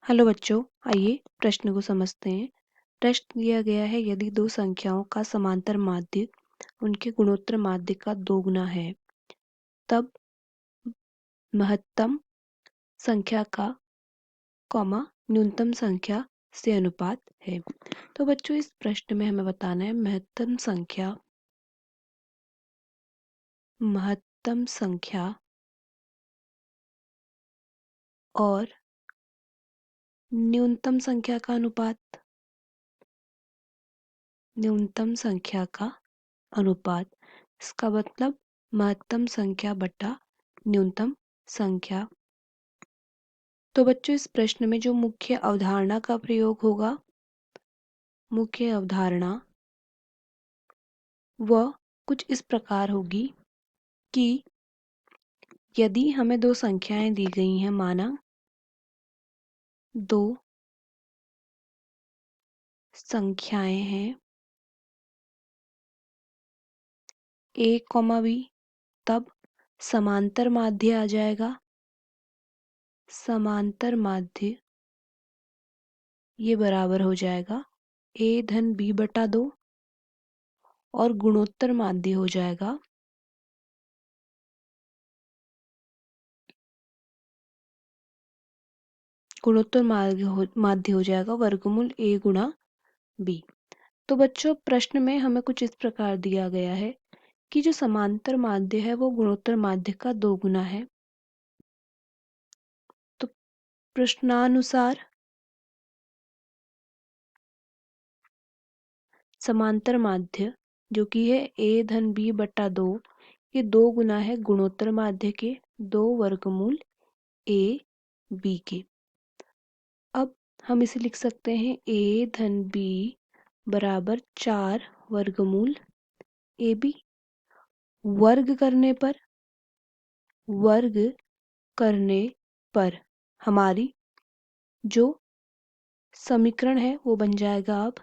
Hello बच्चों, आइए प्रश्न को समझते हैं। प्रश्न दिया गया है, यदि दो संख्याओं का समांतर माध्य उनके गुणोत्तर माध्य का दोगुना है तब महत्तम संख्या का न्यूनतम संख्या से अनुपात है। तो बच्चों, इस प्रश्न में हमें बताना है महत्तम संख्या और न्यूनतम संख्या का अनुपात। न्यूनतम संख्या का अनुपात, इसका मतलब महत्तम संख्या बटा न्यूनतम संख्या। तो बच्चों, इस प्रश्न में जो मुख्य अवधारणा का प्रयोग होगा, मुख्य अवधारणा वह कुछ इस प्रकार होगी कि यदि हमें दो संख्याएं दी गई हैं, माना दो संख्याएं हैं a, b, तब समांतर माध्य आ जाएगा। समांतर माध्य ये बराबर हो जाएगा a धन b बटा 2 और गुणोत्तर माध्य हो जाएगा माध्य हो जाएगा वर्गमूल a गुणा b। तो बच्चों, प्रश्न में हमें कुछ इस प्रकार दिया गया है कि जो समांतर माध्य है वो गुणोत्तर माध्य का दोगुना है। तो प्रश्नानुसार समांतर माध्य जो कि है a धन b बटा 2, ये दो गुना है गुणोत्तर माध्य के, 2 वर्गमूल a b के। अब हम इसे लिख सकते हैं a धन b बराबर 4 वर्गमूल ए बी। वर्ग करने पर हमारी जो समीकरण है वो बन जाएगा अब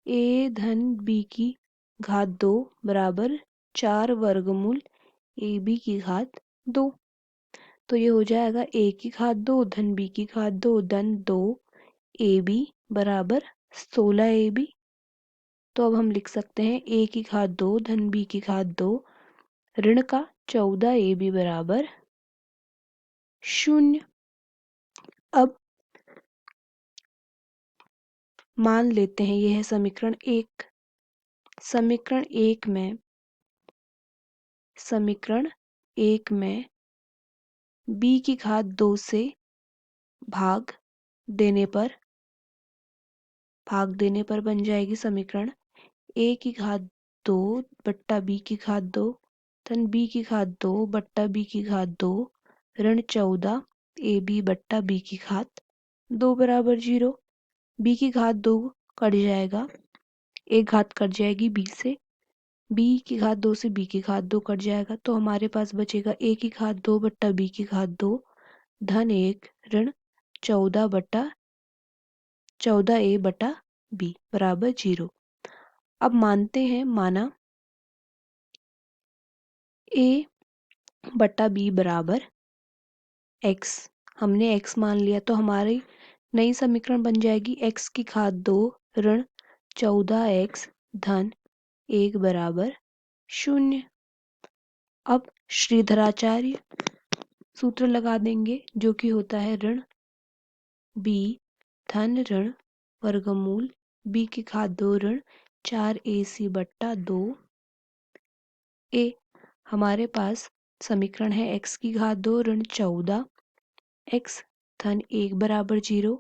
a धन b की घात 2 बराबर 4 वर्गमूल ए बी की घात 2। तो ये हो जाएगा a की घात 2 धन b की घात 2 धन 2 ए बी बराबर 16 ए बी। तो अब हम लिख सकते हैं a की घात 2 धन b की घात 2 ऋण का 14 ए बी बराबर 0। अब मान लेते हैं यह है समीकरण 1। समीकरण एक में b की घात 2 से भाग देने पर बन जाएगी समीकरण a की घात 2 बट्टा b की घात 2 धन b की घात 2 बट्टा b की घात 2 ऋण 14 ए बी बट्टा b की घात 2 बराबर 0। b की घात 2 कट जाएगा, एक घात कट जाएगी b से, b की घात 2 से b की घात 2 कट जाएगा, तो हमारे पास बचेगा a की घात 2 बट्टा b की घात 2 धन 1 ऋण 14 a बटा b बराबर 0। अब माना a बटा b बराबर x। हमने x मान लिया तो हमारी नई समीकरण बन जाएगी x की घात 2 ऋण 14x धन 1 बराबर 0। अब श्रीधराचार्य सूत्र लगा देंगे जो कि होता है ऋण b धन ऋण वर्गमूल b की घात 2 ऋण 4ac बट्टा 2 a। हमारे पास समीकरण है x की घात 2 ऋण 14 x धन 1 बराबर 0।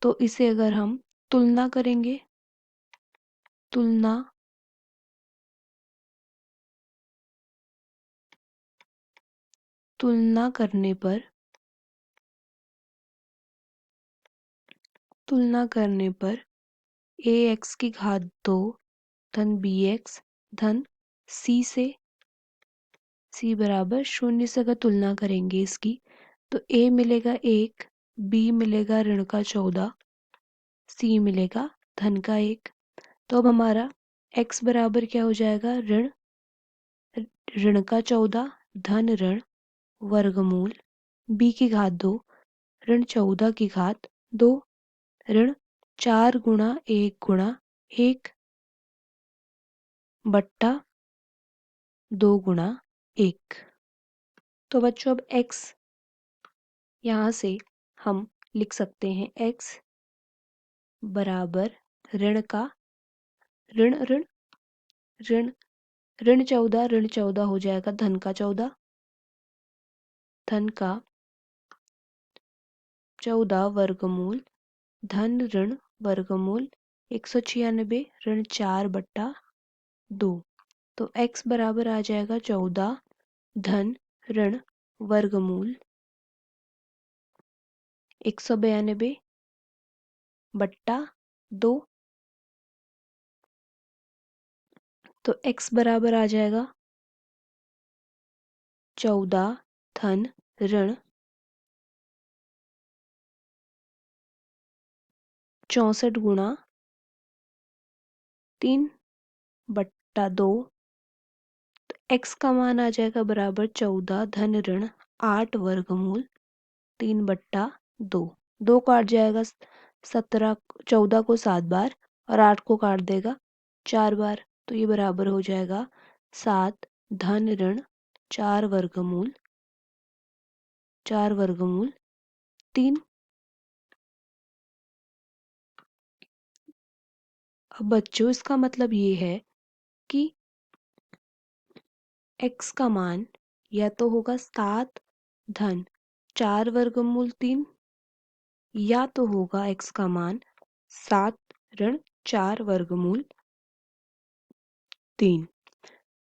तो इसे अगर हम तुलना करेंगे, तुलना करने पर ax की घात 2 धन bx धन c बराबर 0 से अगर तुलना करेंगे इसकी, तो a मिलेगा 1, b मिलेगा ऋण का 14, c मिलेगा धन का 1। तो अब हमारा x बराबर क्या हो जाएगा, ऋण का 14 धन ऋण वर्गमूल b की घात 2 ऋण 14 की घात 2 ऋण 4 गुणा 1 बट्टा 2 गुणा 1। तो बच्चों अब x यहाँ से हम लिख सकते हैं x बराबर ऋण का ऋण ऋण ऋण ऋण 14 हो जाएगा धन का 14 वर्गमूल धन ऋण वर्गमूल 196 ऋण 4 बट्टा 2। तो x बराबर आ जाएगा 14 धन ऋण वर्गमूल 192 बट्टा 2। तो x बराबर आ जाएगा 14 धन ऋण 64 गुणा 3 बट्टा 2। तो x का मान आ जाएगा बराबर 14 धन ऋण 8 वर्गमूल 3 बट्टा 2। 2 काट जाएगा 17 14 को 7 बार और 8 को काट देगा 4 बार। तो ये बराबर हो जाएगा 7 धन ऋण 4 वर्गमूल 3। अब बच्चों इसका मतलब ये है कि x का मान या तो होगा 7 धन 4 वर्गमूल 3 या तो होगा x का मान 7 ऋण 4 वर्गमूल 3।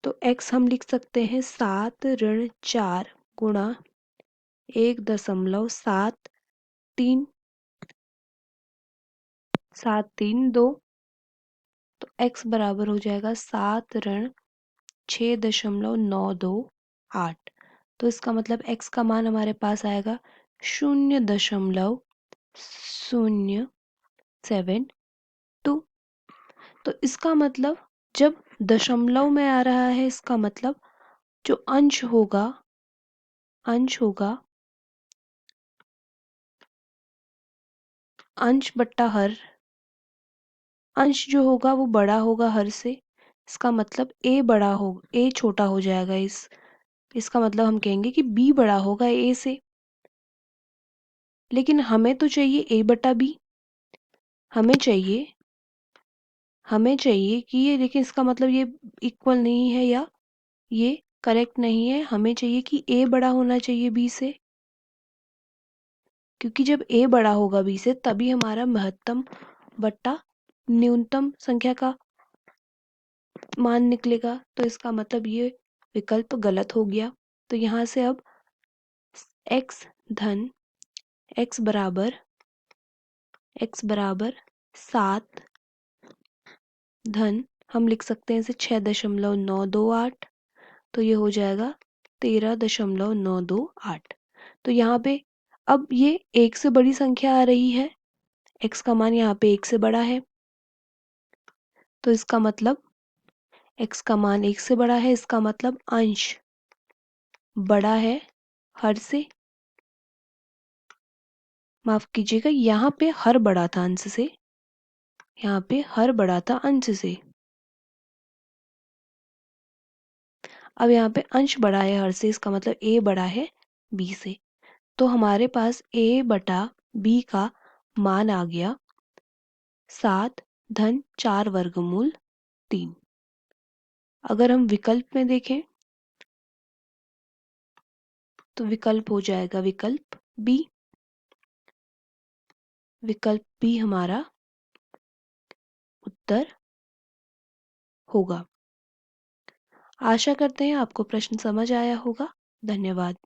तो x हम लिख सकते हैं 7 ऋण 4 गुणा 1.73 732। तो x बराबर हो जाएगा 7 ऋण 6.928। तो इसका मतलब x का मान हमारे पास आएगा 0.072। तो इसका मतलब जब दशमलव में आ रहा है इसका मतलब जो अंश होगा अंश बट्टा हर अंश जो होगा वो बड़ा होगा हर से। इसका मतलब a छोटा हो जाएगा इसका मतलब हम कहेंगे कि b बड़ा होगा a से। लेकिन हमें तो चाहिए a बटा b। हमें चाहिए कि ये, लेकिन इसका मतलब ये इक्वल नहीं है या ये करेक्ट नहीं है। हमें चाहिए कि a बड़ा होना चाहिए b से, क्योंकि जब a बड़ा होगा b से तभी हमारा महत्तम बट्टा न्यूनतम संख्या का मान निकलेगा। तो इसका मतलब ये विकल्प गलत हो गया। तो यहाँ से अब x बराबर 7 धन हम लिख सकते हैं इसे 6.928। तो ये हो जाएगा 13.928। तो यहाँ पे अब ये 1 से बड़ी संख्या आ रही है, x का मान यहाँ पे 1 से बड़ा है। तो इसका मतलब x का मान 1 से बड़ा है, इसका मतलब अंश बड़ा है हर से। माफ कीजिएगा, यहाँ पे हर बड़ा था अंश से, यहाँ पे हर बड़ा था अंश से। अब यहाँ पे अंश बड़ा है हर से, इसका मतलब a बड़ा है b से। तो हमारे पास a बटा b का मान आ गया 7 धन 4 वर्गमूल 3। अगर हम विकल्प में देखें तो विकल्प हो जाएगा विकल्प बी हमारा उत्तर होगा। आशा करते हैं आपको प्रश्न समझ आया होगा। धन्यवाद।